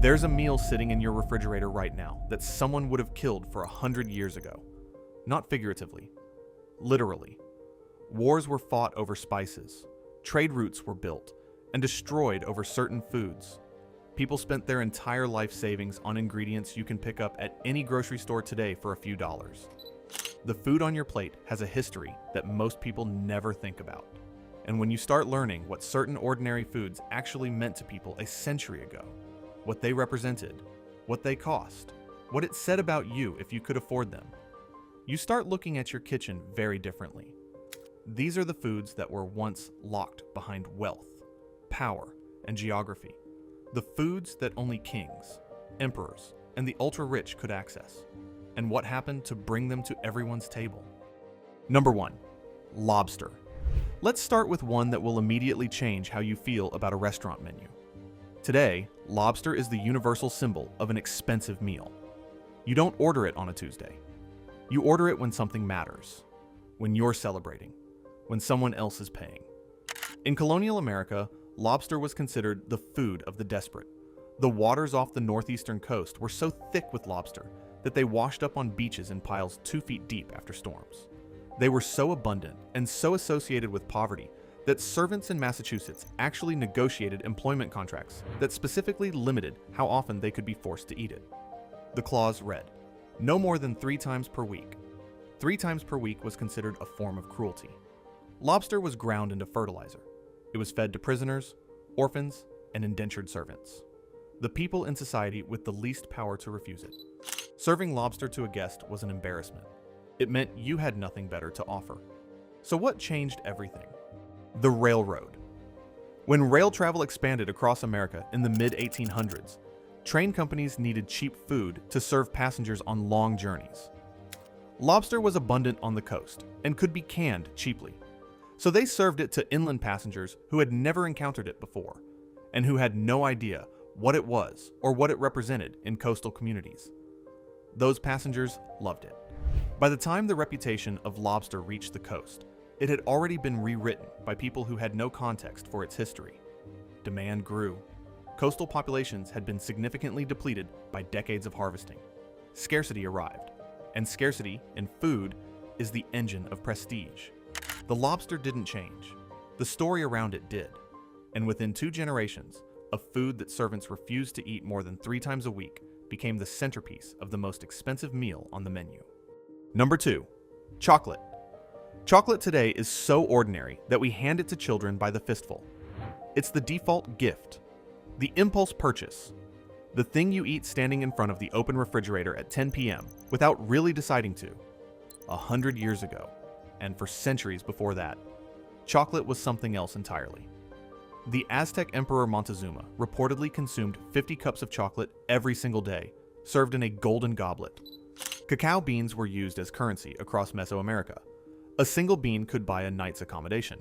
There's a meal sitting in your refrigerator right now that someone would have killed for 100 years ago. Not figuratively, literally. Wars were fought over spices, trade routes were built, and destroyed over certain foods. People spent their entire life savings on ingredients you can pick up at any grocery store today for a few dollars. The food on your plate has a history that most people never think about. And when you start learning what certain ordinary foods actually meant to people a century ago, what they represented, what they cost, what it said about you if you could afford them, you start looking at your kitchen very differently. These are the foods that were once locked behind wealth, power, and geography. The foods that only kings, emperors, and the ultra-rich could access. And what happened to bring them to everyone's table? Number 1. Lobster. Let's start with one that will immediately change how you feel about a restaurant menu. Today, lobster is the universal symbol of an expensive meal. You don't order it on a Tuesday. You order it when something matters, when you're celebrating, when someone else is paying. In colonial America, lobster was considered the food of the desperate. The waters off the northeastern coast were so thick with lobster that they washed up on beaches in piles 2 feet deep after storms. They were so abundant and so associated with poverty that servants in Massachusetts actually negotiated employment contracts that specifically limited how often they could be forced to eat it. The clause read, no more than 3 times per week. 3 times per week was considered a form of cruelty. Lobster was ground into fertilizer. It was fed to prisoners, orphans, and indentured servants. The people in society with the least power to refuse it. Serving lobster to a guest was an embarrassment. It meant you had nothing better to offer. So what changed everything? The railroad. When rail travel expanded across America in the mid-1800s, train companies needed cheap food to serve passengers on long journeys. Lobster was abundant on the coast and could be canned cheaply, so they served it to inland passengers who had never encountered it before and who had no idea what it was or what it represented in coastal communities. Those passengers loved it. By the time the reputation of lobster reached the coast, it had already been rewritten by people who had no context for its history. Demand grew. Coastal populations had been significantly depleted by decades of harvesting. Scarcity arrived, and scarcity in food is the engine of prestige. The lobster didn't change. The story around it did. And within 2 generations, a food that servants refused to eat more than 3 times a week became the centerpiece of the most expensive meal on the menu. Number 2. Chocolate. Chocolate today is so ordinary that we hand it to children by the fistful. It's the default gift, the impulse purchase, the thing you eat standing in front of the open refrigerator at 10 p.m. without really deciding to. 100 years ago, and for centuries before that, chocolate was something else entirely. The Aztec Emperor Montezuma reportedly consumed 50 cups of chocolate every single day, served in a golden goblet. Cacao beans were used as currency across Mesoamerica. A single bean could buy a night's accommodation.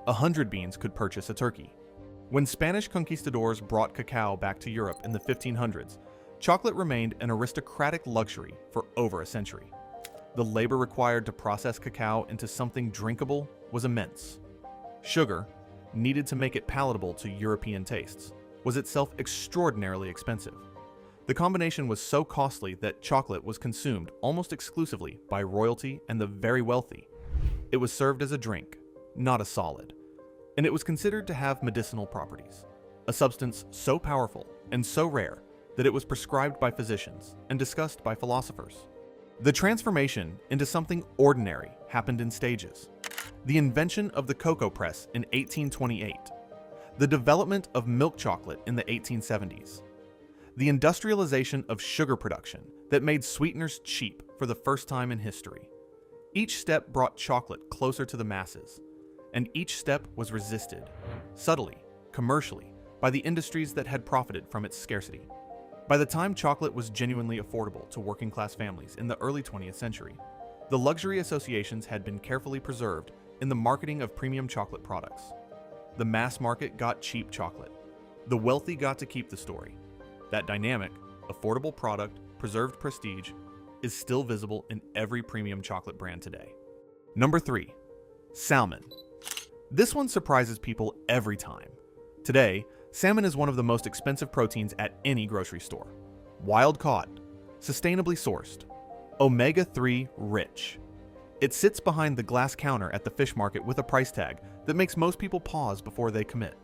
100 beans could purchase a turkey. When Spanish conquistadors brought cacao back to Europe in the 1500s, chocolate remained an aristocratic luxury for over a century. The labor required to process cacao into something drinkable was immense. Sugar, needed to make it palatable to European tastes, was itself extraordinarily expensive. The combination was so costly that chocolate was consumed almost exclusively by royalty and the very wealthy. It was served as a drink, not a solid, and it was considered to have medicinal properties, a substance so powerful and so rare that it was prescribed by physicians and discussed by philosophers. The transformation into something ordinary happened in stages. The invention of the cocoa press in 1828, the development of milk chocolate in the 1870s, the industrialization of sugar production that made sweeteners cheap for the first time in history. Each step brought chocolate closer to the masses, and each step was resisted, subtly, commercially, by the industries that had profited from its scarcity. By the time chocolate was genuinely affordable to working-class families in the early 20th century, the luxury associations had been carefully preserved in the marketing of premium chocolate products. The mass market got cheap chocolate. The wealthy got to keep the story. That dynamic, affordable product, preserved prestige, is still visible in every premium chocolate brand today. Number 3. Salmon. This one surprises people every time. Today, Salmon is one of the most expensive proteins at any grocery store. Wild caught, sustainably sourced, omega-3 rich. It sits behind the glass counter at the fish market with a price tag that makes most people pause before they commit.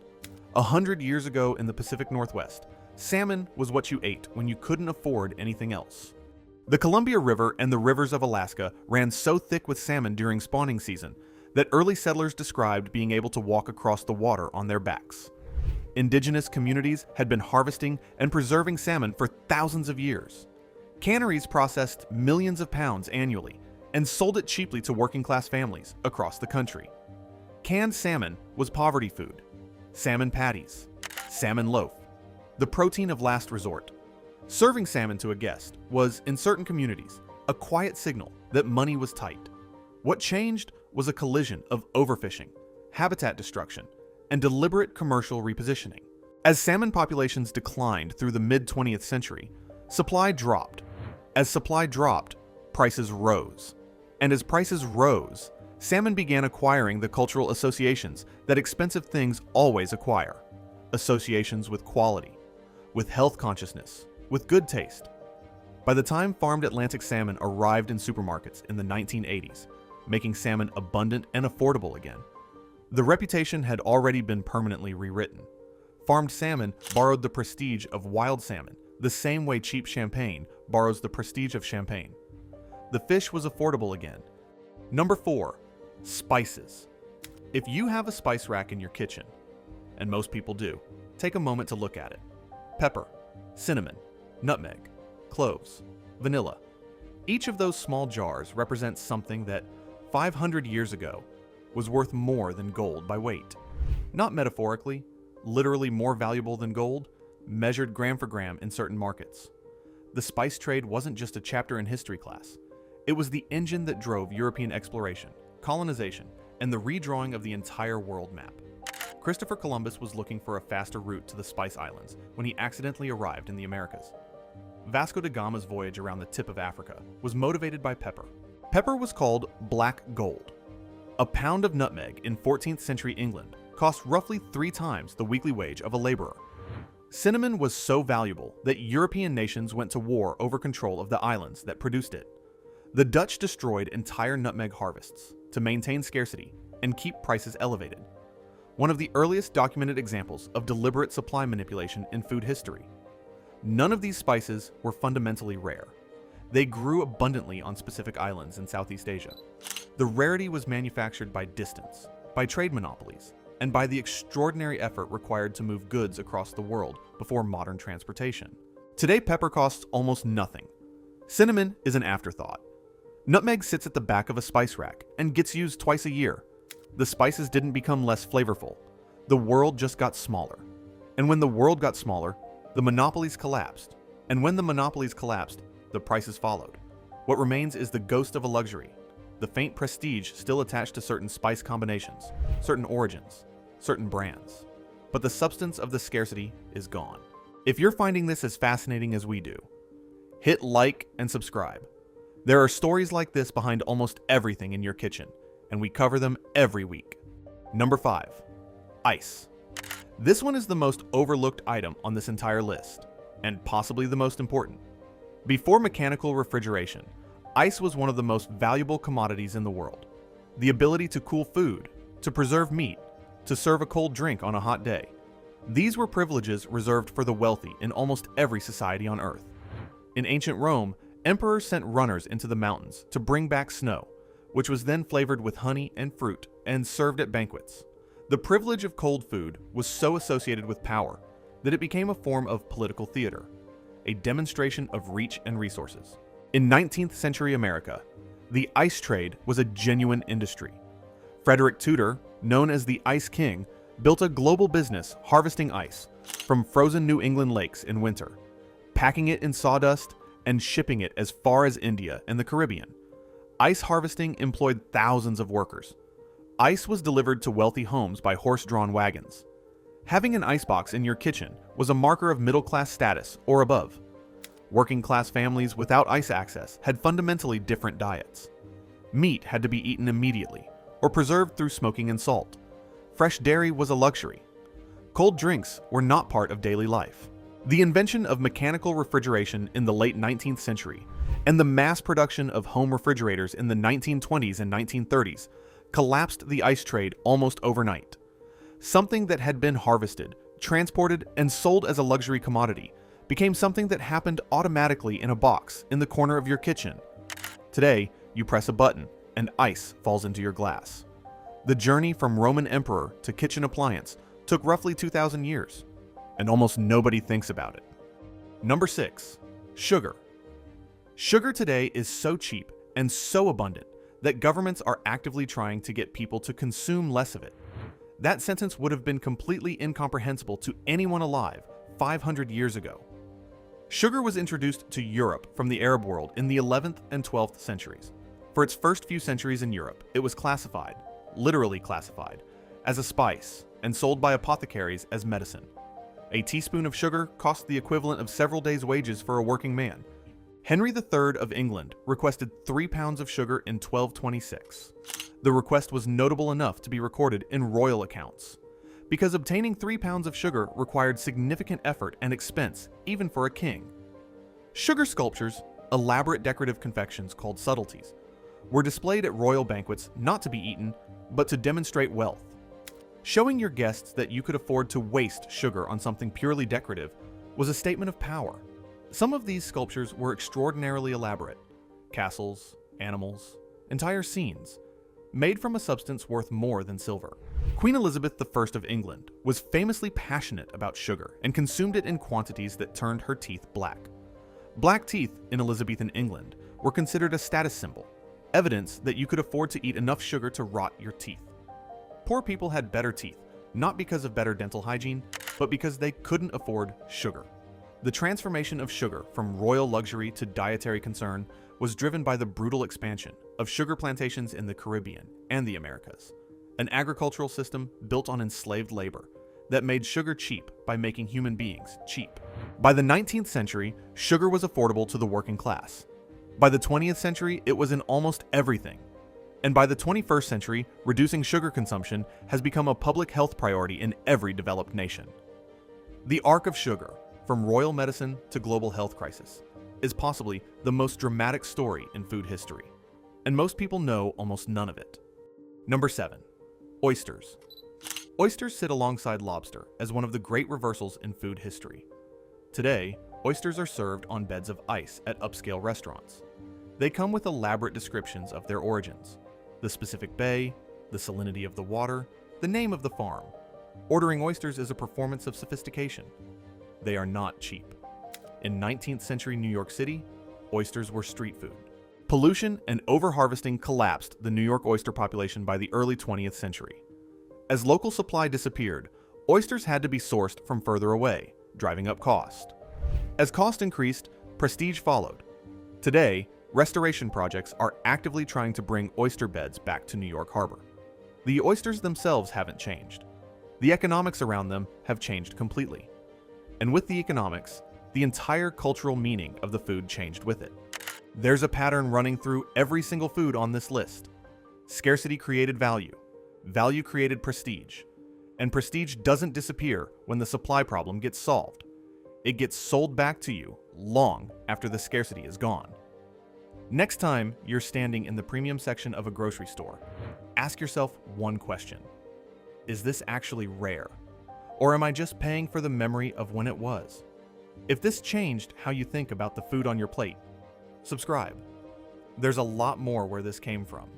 100 years ago in the Pacific Northwest, salmon was what you ate when you couldn't afford anything else. The Columbia River and the rivers of Alaska ran so thick with salmon during spawning season that early settlers described being able to walk across the water on their backs. Indigenous communities had been harvesting and preserving salmon for thousands of years. Canneries processed millions of pounds annually and sold it cheaply to working-class families across the country. Canned salmon was poverty food. Salmon patties, salmon loaf, the protein of last resort. Serving salmon to a guest was, in certain communities, a quiet signal that money was tight. What changed was a collision of overfishing, habitat destruction, and deliberate commercial repositioning. As salmon populations declined through the mid-20th century, supply dropped. As supply dropped, prices rose. And as prices rose, salmon began acquiring the cultural associations that expensive things always acquire. Associations with quality, with health consciousness, with good taste. By the time farmed Atlantic salmon arrived in supermarkets in the 1980s, making salmon abundant and affordable again, the reputation had already been permanently rewritten. Farmed salmon borrowed the prestige of wild salmon, the same way cheap champagne borrows the prestige of champagne. The fish was affordable again. Number 4, spices. If you have a spice rack in your kitchen, and most people do, take a moment to look at it. Pepper, cinnamon, nutmeg, cloves, vanilla. Each of those small jars represents something that 500 years ago was worth more than gold by weight. Not metaphorically, literally more valuable than gold, measured gram for gram in certain markets. The spice trade wasn't just a chapter in history class. It was the engine that drove European exploration, colonization, and the redrawing of the entire world map. Christopher Columbus was looking for a faster route to the Spice Islands when he accidentally arrived in the Americas. Vasco da Gama's voyage around the tip of Africa was motivated by pepper. Pepper was called black gold. A pound of nutmeg in 14th century England cost roughly 3 times the weekly wage of a laborer. Cinnamon was so valuable that European nations went to war over control of the islands that produced it. The Dutch destroyed entire nutmeg harvests to maintain scarcity and keep prices elevated. One of the earliest documented examples of deliberate supply manipulation in food history. None of these spices were fundamentally rare. They grew abundantly on specific islands in Southeast Asia. The rarity was manufactured by distance, by trade monopolies, and by the extraordinary effort required to move goods across the world before modern transportation. Today, pepper costs almost nothing. Cinnamon is an afterthought. Nutmeg sits at the back of a spice rack and gets used twice a year. The spices didn't become less flavorful. The world just got smaller. And when the world got smaller, the monopolies collapsed. And when the monopolies collapsed, the prices followed. What remains is the ghost of a luxury, the faint prestige still attached to certain spice combinations, certain origins, certain brands. But the substance of the scarcity is gone. If you're finding this as fascinating as we do, hit like and subscribe. There are stories like this behind almost everything in your kitchen, and we cover them every week. Number 5, ice. This one is the most overlooked item on this entire list, and possibly the most important. Before mechanical refrigeration, ice was one of the most valuable commodities in the world. The ability to cool food, to preserve meat, to serve a cold drink on a hot day. These were privileges reserved for the wealthy in almost every society on Earth. In ancient Rome, emperors sent runners into the mountains to bring back snow, which was then flavored with honey and fruit and served at banquets. The privilege of cold food was so associated with power that it became a form of political theater, a demonstration of reach and resources. In 19th century America, the ice trade was a genuine industry. Frederick Tudor, known as the Ice King, built a global business harvesting ice from frozen New England lakes in winter, packing it in sawdust and shipping it as far as India and the Caribbean. Ice harvesting employed thousands of workers. Ice was delivered to wealthy homes by horse-drawn wagons. Having an icebox in your kitchen was a marker of middle-class status or above. Working-class families without ice access had fundamentally different diets. Meat had to be eaten immediately or preserved through smoking and salt. Fresh dairy was a luxury. Cold drinks were not part of daily life. The invention of mechanical refrigeration in the late 19th century and the mass production of home refrigerators in the 1920s and 1930s collapsed the ice trade almost overnight. Something that had been harvested, transported, and sold as a luxury commodity became something that happened automatically in a box in the corner of your kitchen. Today, you press a button and ice falls into your glass. The journey from Roman emperor to kitchen appliance took roughly 2,000 years, and almost nobody thinks about it. Number 6. Sugar. Sugar today is so cheap and so abundant that governments are actively trying to get people to consume less of it. That sentence would have been completely incomprehensible to anyone alive 500 years ago. Sugar was introduced to Europe from the Arab world in the 11th and 12th centuries. For its first few centuries in Europe, it was classified, literally classified, as a spice and sold by apothecaries as medicine. A teaspoon of sugar cost the equivalent of several days' wages for a working man. Henry III of England requested 3 pounds of sugar in 1226. The request was notable enough to be recorded in royal accounts, because obtaining 3 pounds of sugar required significant effort and expense even for a king. Sugar sculptures, elaborate decorative confections called subtleties, were displayed at royal banquets not to be eaten, but to demonstrate wealth. Showing your guests that you could afford to waste sugar on something purely decorative was a statement of power. Some of these sculptures were extraordinarily elaborate. Castles, animals, entire scenes, made from a substance worth more than silver. Queen Elizabeth I of England was famously passionate about sugar and consumed it in quantities that turned her teeth black. Black teeth in Elizabethan England were considered a status symbol, evidence that you could afford to eat enough sugar to rot your teeth. Poor people had better teeth, not because of better dental hygiene, but because they couldn't afford sugar. The transformation of sugar from royal luxury to dietary concern was driven by the brutal expansion of sugar plantations in the Caribbean and the Americas, an agricultural system built on enslaved labor that made sugar cheap by making human beings cheap. By the 19th century, sugar was affordable to the working class. By the 20th century, it was in almost everything. And by the 21st century, reducing sugar consumption has become a public health priority in every developed nation. The arc of sugar, from royal medicine to global health crisis, is possibly the most dramatic story in food history, and most people know almost none of it. Number 7. Oysters. Oysters sit alongside lobster as one of the great reversals in food history. Today, oysters are served on beds of ice at upscale restaurants. They come with elaborate descriptions of their origins, the specific bay, the salinity of the water, the name of the farm. Ordering oysters is a performance of sophistication. They are not cheap. In 19th century New York City, oysters were street food. Pollution and overharvesting collapsed the New York oyster population by the early 20th century. As local supply disappeared, oysters had to be sourced from further away, driving up cost. As cost increased, prestige followed. Today, restoration projects are actively trying to bring oyster beds back to New York Harbor. The oysters themselves haven't changed. The economics around them have changed completely. And with the economics, the entire cultural meaning of the food changed with it. There's a pattern running through every single food on this list. Scarcity created value, value created prestige, and prestige doesn't disappear when the supply problem gets solved. It gets sold back to you long after the scarcity is gone. Next time you're standing in the premium section of a grocery store, ask yourself one question. Is this actually rare? Or am I just paying for the memory of when it was? If this changed how you think about the food on your plate, subscribe. There's a lot more where this came from.